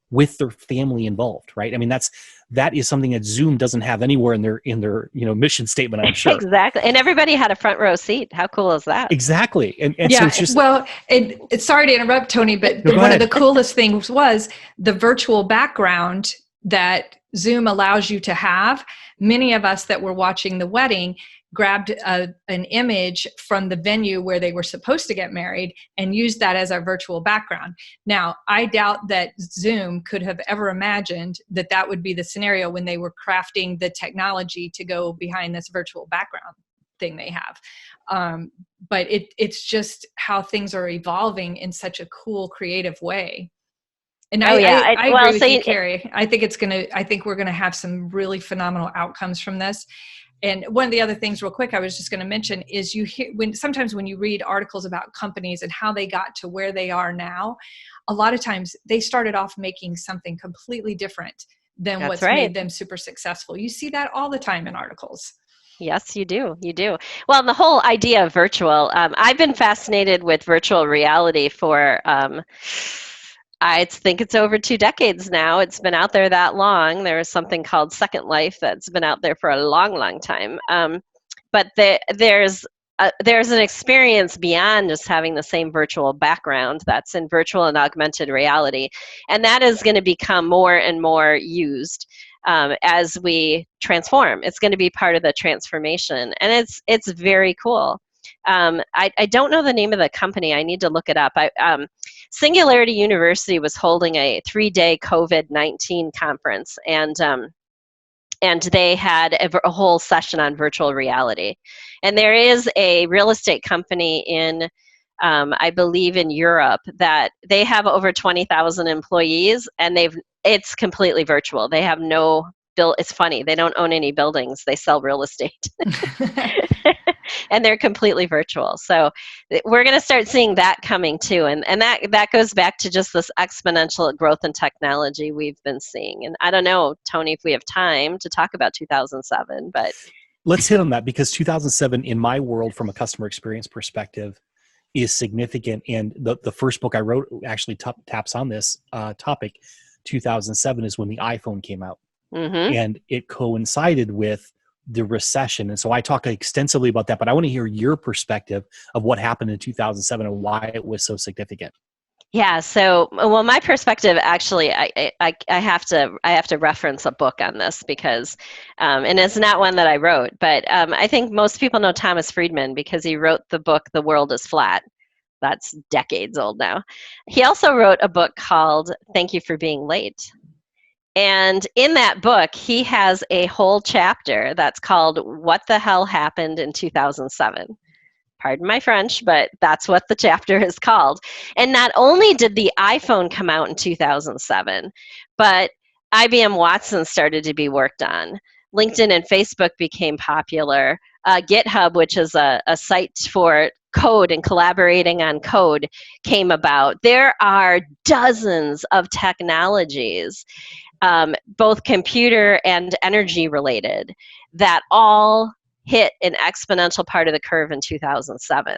with their family involved, right? I mean, that is something that Zoom doesn't have anywhere in their mission statement, I'm sure. Exactly. And everybody had a front row seat. How cool is that? Exactly. And yeah, so it's just, sorry to interrupt, Tony, but one of the coolest things was the virtual background that Zoom allows you to have. Many of us that were watching the wedding grabbed an image from the venue where they were supposed to get married and used that as our virtual background. Now, I doubt that Zoom could have ever imagined that would be the scenario when they were crafting the technology to go behind this virtual background thing they have. but it's just how things are evolving in such a cool, creative way. And I agree with you, Kerrie. I think we're gonna have some really phenomenal outcomes from this. And one of the other things, real quick, I was just going to mention is sometimes when you read articles about companies and how they got to where they are now, a lot of times they started off making something completely different than what's made them super successful. You see that all the time in articles. Yes, you do. You do. Well, the whole idea of virtual, I've been fascinated with virtual reality for, I think it's over 2 decades now. It's been out there that long. There is something called Second Life that's been out there for a long, long time. But there's an experience beyond just having the same virtual background that's in virtual and augmented reality. And that is going to become more and more used as we transform. It's going to be part of the transformation. And it's very cool. I don't know the name of the company. I need to look it up. Singularity University was holding a 3-day COVID-19 conference, and they had a whole session on virtual reality. And there is a real estate company in, I believe in Europe, that they have over 20,000 employees, and it's completely virtual. They have no it's funny, they don't own any buildings, they sell real estate. And they're completely virtual. So we're going to start seeing that coming too. And that goes back to just this exponential growth in technology we've been seeing. And I don't know, Tony, if we have time to talk about 2007, but let's hit on that, because 2007 in my world from a customer experience perspective is significant. And the first book I wrote actually taps on this topic. 2007 is when the iPhone came out. Mm-hmm. And it coincided with the recession. And so I talk extensively about that, but I want to hear your perspective of what happened in 2007 and why it was so significant. Yeah. So, well, my perspective, actually, I have to reference a book on this because, and it's not one that I wrote, but I think most people know Thomas Friedman because he wrote the book, The World is Flat. That's decades old now. He also wrote a book called Thank You for Being Late. And in that book, he has a whole chapter that's called What the Hell Happened in 2007. Pardon my French, but that's what the chapter is called. And not only did the iPhone come out in 2007, but IBM Watson started to be worked on. LinkedIn and Facebook became popular. GitHub, which is a site for code and collaborating on code, came about. There are dozens of technologies, both computer and energy related, that all hit an exponential part of the curve in 2007.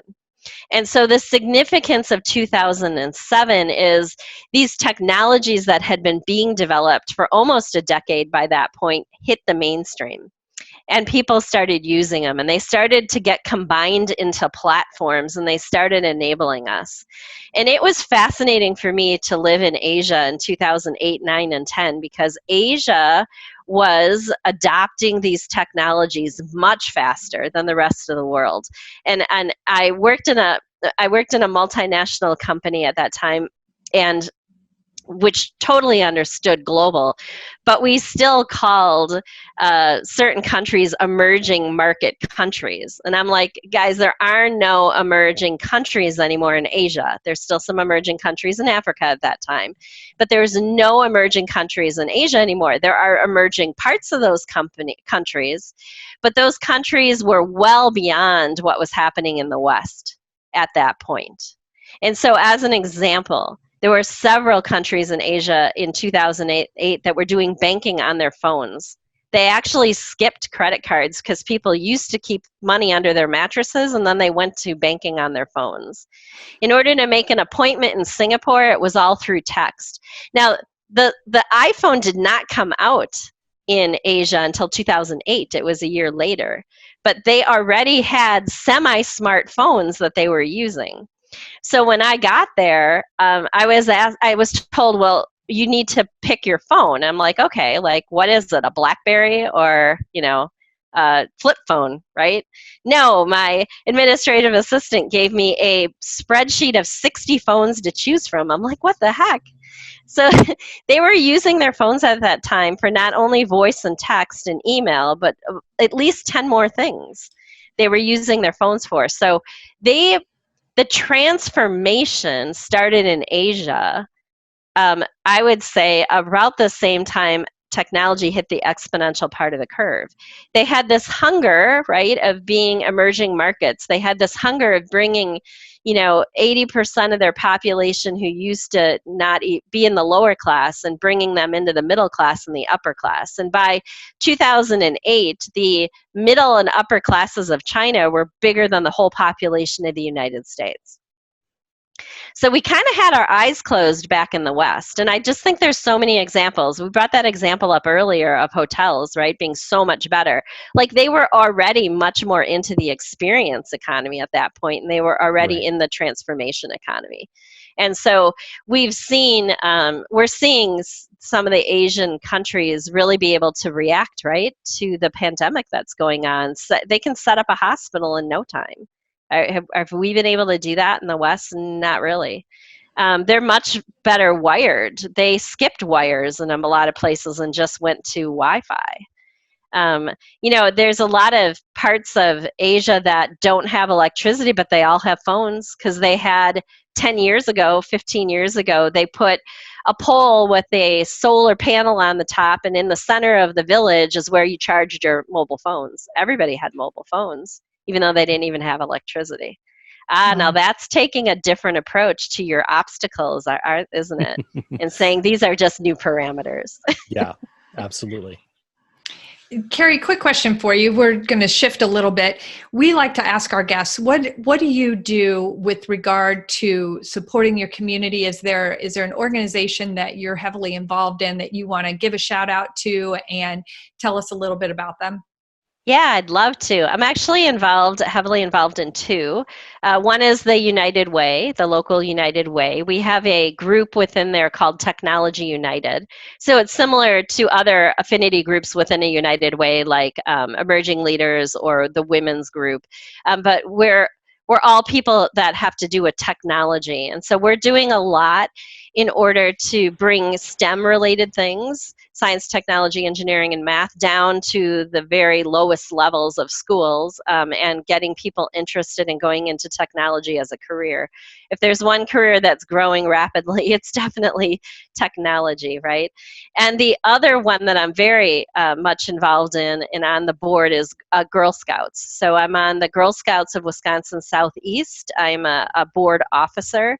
And so the significance of 2007 is these technologies that had been being developed for almost a decade by that point hit the mainstream. And people started using them, and they started to get combined into platforms, and they started enabling us. And it was fascinating for me to live in Asia in 2008, 9, and 10, because Asia was adopting these technologies much faster than the rest of the world. And I worked in a multinational company at that time, and which totally understood global, but we still called certain countries emerging market countries. And I'm like, guys, there are no emerging countries anymore in Asia. There's still some emerging countries in Africa at that time, but there's no emerging countries in Asia anymore. There are emerging parts of those countries, but those countries were well beyond what was happening in the West at that point. And so as an example, there were several countries in Asia in 2008 that were doing banking on their phones. They actually skipped credit cards because people used to keep money under their mattresses, and then they went to banking on their phones. In order to make an appointment in Singapore, it was all through text. Now, the iPhone did not come out in Asia until 2008. It was a year later. But they already had semi-smart phones that they were using. So when I got there, I was told, well, you need to pick your phone. I'm like, okay, like what is it, a BlackBerry or, flip phone, right? No, my administrative assistant gave me a spreadsheet of 60 phones to choose from. I'm like, what the heck? So they were using their phones at that time for not only voice and text and email, but at least 10 more things. they were using their phones for. So the transformation started in Asia, I would say about the same time technology hit the exponential part of the curve. They had this hunger, right, of being emerging markets. They had this hunger of bringing, 80% of their population who used to not be in the lower class and bringing them into the middle class and the upper class. And by 2008, the middle and upper classes of China were bigger than the whole population of the United States. So we kind of had our eyes closed back in the West. And I just think there's so many examples. We brought that example up earlier of hotels, right, being so much better. Like they were already much more into the experience economy at that point, and they were already in the transformation economy. And so we're seeing some of the Asian countries really be able to react, right, to the pandemic that's going on. So they can set up a hospital in no time. Have we been able to do that in the West? Not really. They're much better wired. They skipped wires in a lot of places and just went to Wi-Fi. There's a lot of parts of Asia that don't have electricity, but they all have phones because they had 10 years ago, 15 years ago, they put a pole with a solar panel on the top, and in the center of the village is where you charged your mobile phones. Everybody had mobile phones, even though they didn't even have electricity. Now that's taking a different approach to your obstacles, isn't it? And saying these are just new parameters. Yeah, absolutely. Kerrie, quick question for you. We're going to shift a little bit. We like to ask our guests, what do you do with regard to supporting your community? Is there an organization that you're heavily involved in that you want to give a shout out to and tell us a little bit about them? Yeah, I'd love to. I'm actually heavily involved in two. One is the United Way, the local United Way. We have a group within there called Technology United. So it's similar to other affinity groups within a United Way, like Emerging Leaders or the Women's Group. But we're all people that have to do with technology. And so we're doing a lot in order to bring STEM-related things, science, technology, engineering, and math, down to the very lowest levels of schools, and getting people interested in going into technology as a career. If there's one career that's growing rapidly, it's definitely technology, right? And the other one that I'm very much involved in and on the board is Girl Scouts. So I'm on the Girl Scouts of Wisconsin Southeast. I'm a board officer.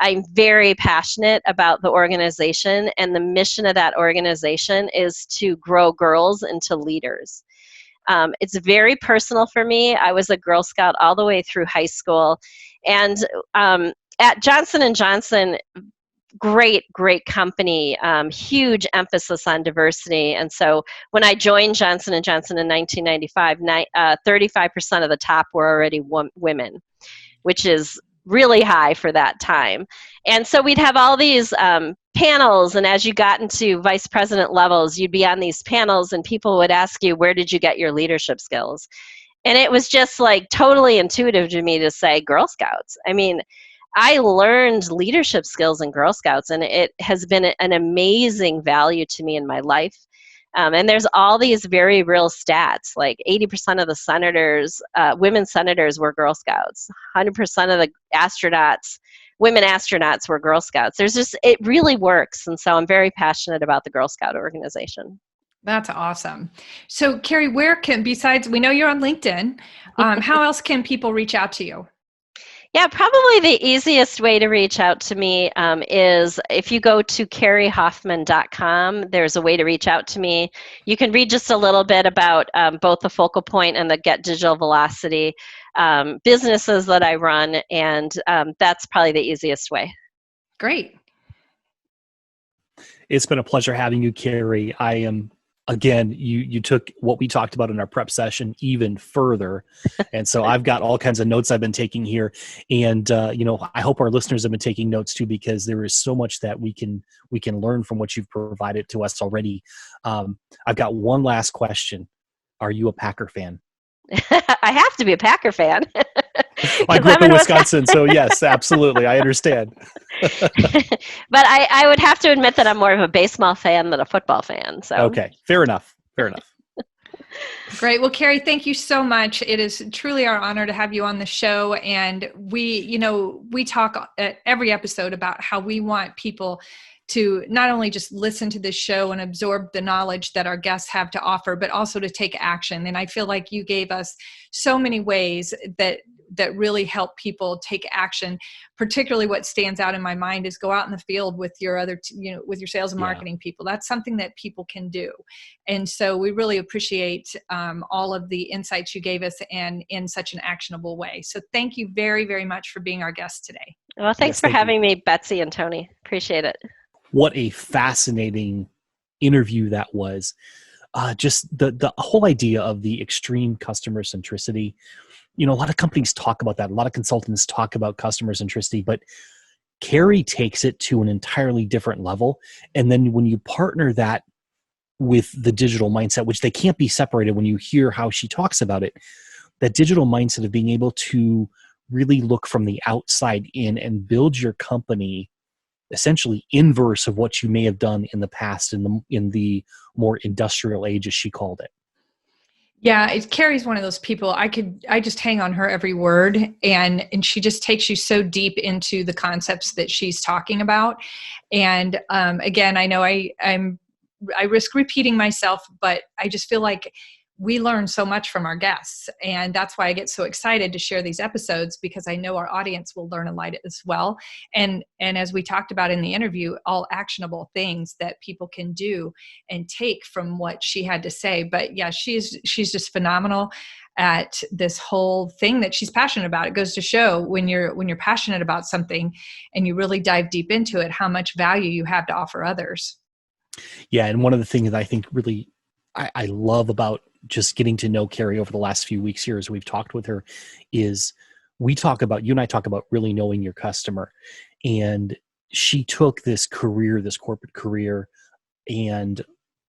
I'm very passionate about the organization, and the mission of that organization is to grow girls into leaders. It's very personal for me. I was a Girl Scout all the way through high school, and at Johnson & Johnson, great company, huge emphasis on diversity. And so when I joined Johnson & Johnson in 1995, 35% of the top were already women, which is really high for that time. And so we'd have all these panels, and as you got into vice president levels, you'd be on these panels and people would ask you, where did you get your leadership skills? And it was just like totally intuitive to me to say Girl Scouts. I mean, I learned leadership skills in Girl Scouts, and it has been an amazing value to me in my life. And there's all these very real stats, like 80% of the senators, women senators were Girl Scouts. 100% of the astronauts, women astronauts were Girl Scouts. It really works. And so I'm very passionate about the Girl Scout organization. That's awesome. So Kerrie, besides, we know you're on LinkedIn, how else can people reach out to you? Yeah, probably the easiest way to reach out to me is if you go to kerriehoffman.com, there's a way to reach out to me. You can read just a little bit about both the Focal Point and the Get Digital Velocity businesses that I run, and that's probably the easiest way. Great. It's been a pleasure having you, Kerrie. Again, you took what we talked about in our prep session even further. And so I've got all kinds of notes I've been taking here. And, I hope our listeners have been taking notes too, because there is so much that we can learn from what you've provided to us already. I've got one last question. Are you a Packer fan? I have to be a Packer fan. I grew up in Wisconsin, so yes, absolutely. I understand. But I would have to admit that I'm more of a baseball fan than a football fan. So okay, fair enough. Great. Well, Kerrie, thank you so much. It is truly our honor to have you on the show. And we talk at every episode about how we want people to not only just listen to this show and absorb the knowledge that our guests have to offer, but also to take action. And I feel like you gave us so many ways that really help people take action. Particularly what stands out in my mind is go out in the field with your with your sales and marketing people. That's something that people can do. And so we really appreciate all of the insights you gave us and in such an actionable way. So thank you very, very much for being our guest today. Well, thanks for having me, Betsy and Tony. Appreciate it. What a fascinating interview that was. Just the whole idea of the extreme customer centricity. A lot of companies talk about that. A lot of consultants talk about customer centricity, but Kerrie takes it to an entirely different level. And then when you partner that with the digital mindset, which they can't be separated when you hear how she talks about it, that digital mindset of being able to really look from the outside in and build your company essentially inverse of what you may have done in the past in the more industrial age, as she called it. Yeah, Kerrie's one of those people. I just hang on her every word, and she just takes you so deep into the concepts that she's talking about. And again, I know I risk repeating myself, but I just feel like we learn so much from our guests, and that's why I get so excited to share these episodes, because I know our audience will learn a lot as well. And as we talked about in the interview, all actionable things that people can do and take from what she had to say. But yeah, she's just phenomenal at this whole thing that she's passionate about. It goes to show when you're passionate about something and you really dive deep into it, how much value you have to offer others. Yeah, and one of the things that I think really I love about just getting to know Kerrie over the last few weeks here as we've talked with her is you and I talk about really knowing your customer. And she took this corporate career, and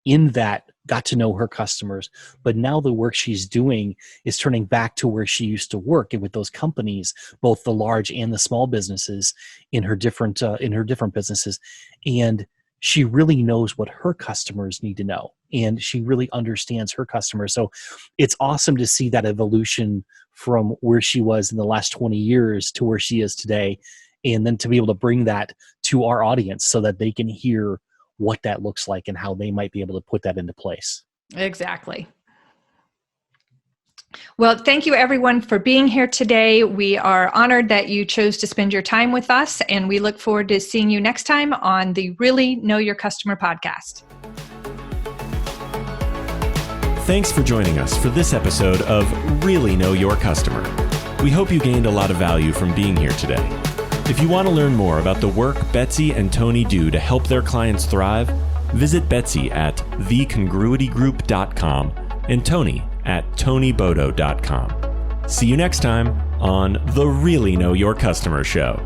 in that got to know her customers. But now the work she's doing is turning back to where she used to work, and with those companies, both the large and the small businesses in her different businesses. And she really knows what her customers need to know, and she really understands her customers. So it's awesome to see that evolution from where she was in the last 20 years to where she is today, and then to be able to bring that to our audience so that they can hear what that looks like and how they might be able to put that into place. Exactly. Well, thank you everyone for being here today. We are honored that you chose to spend your time with us, and we look forward to seeing you next time on the Really Know Your Customer podcast. Thanks for joining us for this episode of Really Know Your Customer. We hope you gained a lot of value from being here today. If you want to learn more about the work Betsy and Tony do to help their clients thrive, visit Betsy at thecongruitygroup.com and Tony at tonybodo.com. See you next time on the Really Know Your Customer show.